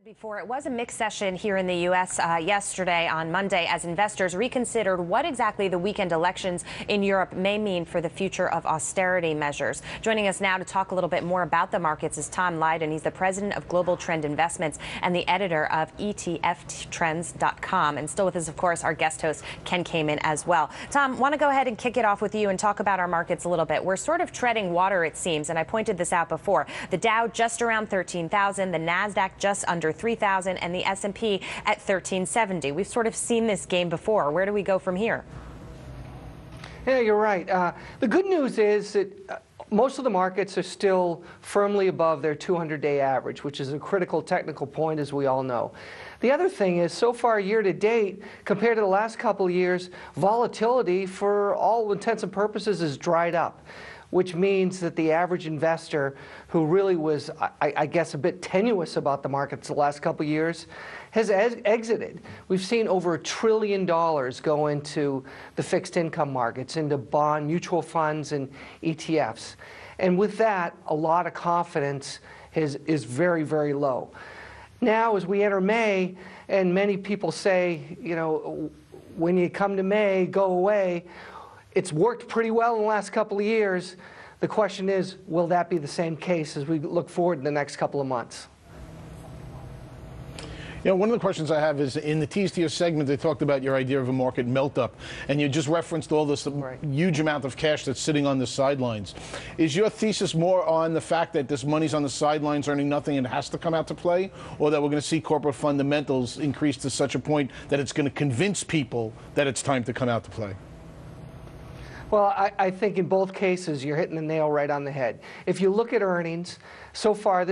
Before, it was a mixed session here in the U.S. Yesterday on Monday as investors reconsidered what exactly the weekend elections in Europe may mean for the future of austerity measures. Joining us now to talk a little bit more about the markets is Tom Lydon. He's the president of Global Trend Investments and the editor of ETF Trends.com. And still with us, of course, our guest host, Ken Kamen, as well. Tom, want to go ahead and kick it off with you and talk about our markets a little bit. We're sort of treading water, it seems, and I pointed this out before. The Dow just around 13,000, the NASDAQ just under 3,000, and the S&P at 1370. We've sort of seen this game before. Where do we go from here? Yeah, you're right. The good news is that most of the markets are still firmly above their 200-day average, which is a critical technical point, as we all know. The other thing is, so far year to date, compared to the last couple of years, volatility, for all intents and purposes, is dried up, which means that the average investor, who really was, I guess, a bit tenuous about the markets the last couple of years, has exited. We've seen over $1 trillion go into the fixed income markets, into bond, mutual funds, and ETFs. And with that, a lot of confidence is very, very low. Now, as we enter May, and many people say, you know, when you come to May, go away. It's worked pretty well in the last couple of years. The question is, will that be the same case as we look forward in the next couple of months? You know, one of the questions I have is, in the T's to your segment, they talked about your idea of a market melt-up, and you just referenced all this huge amount of cash that's sitting on the sidelines. Is your thesis more on the fact that this money's on the sidelines earning nothing and has to come out to play, or that we're going to see corporate fundamentals increase to such a point that it's going to convince people that it's time to come out to play? Well, I think in both cases you're hitting the nail right on the head. If you look at earnings, so far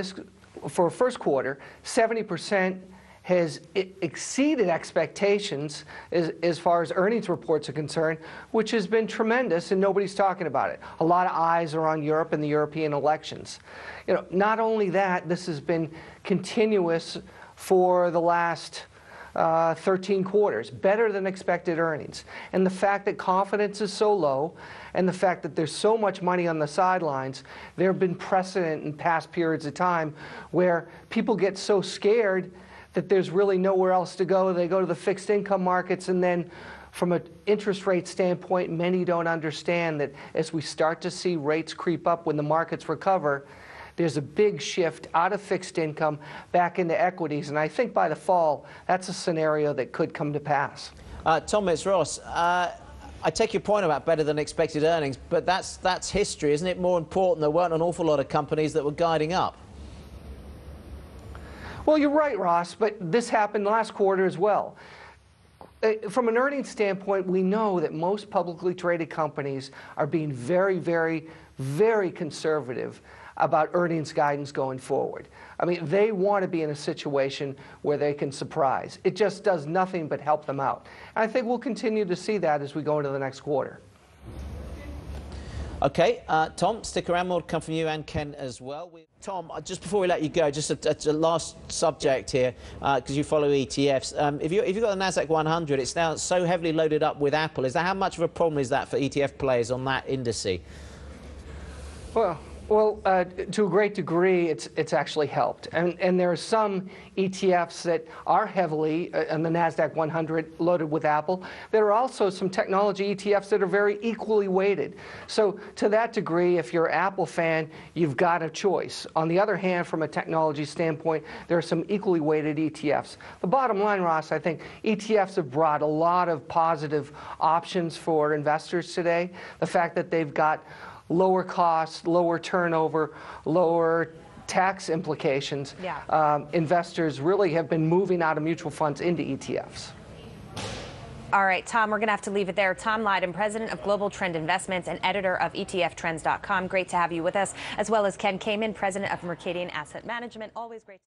for first quarter, 70% has exceeded expectations as far as earnings reports are concerned, which has been tremendous, and nobody's talking about it. A lot of eyes are on Europe and the European elections. You know, not only that, this has been continuous for the last 13 quarters, better than expected earnings. And the fact that confidence is so low, and the fact that there's so much money on the sidelines, there have been precedent in past periods of time where people get so scared that there's really nowhere else to go. They go to the fixed income markets, and then from an interest rate standpoint, many don't understand that as we start to see rates creep up when the markets recover, there's a big shift out of fixed income back into equities. And I think by the fall, that's a scenario that could come to pass. Tom, it's Ross. I take your point about better than expected earnings, but that's history. Isn't it more important there weren't an awful lot of companies that were guiding up? Well, you're right, Ross, but this happened last quarter as well. From an earnings standpoint, we know that most publicly traded companies are being very, very, very conservative about earnings guidance going forward. I mean, they want to be in a situation where they can surprise. It just does nothing but help them out. And I think we'll continue to see that as we go into the next quarter. Okay, Tom, stick around. More to come from you and Ken as well. Tom, just before we let you go, just a last subject here, because you follow ETFs. If you've got the NASDAQ 100, it's now so heavily loaded up with Apple. How much of a problem is that for ETF players on that indice? Well, to a great degree, it's actually helped. And there are some ETFs that are heavily on the NASDAQ 100 loaded with Apple. There are also some technology ETFs that are very equally weighted. So to that degree, if you're an Apple fan, you've got a choice. On the other hand, from a technology standpoint, there are some equally weighted ETFs. The bottom line, Ross, I think ETFs have brought a lot of positive options for investors today. The fact that they've got lower costs, lower turnover, lower tax implications. Yeah. Investors really have been moving out of mutual funds into ETFs. All right, Tom, we're going to have to leave it there. Tom Lydon, president of Global Trend Investments and editor of ETF Trends.com. Great to have you with us, as well as Ken Kamen, president of Mercadian Asset Management. Always great.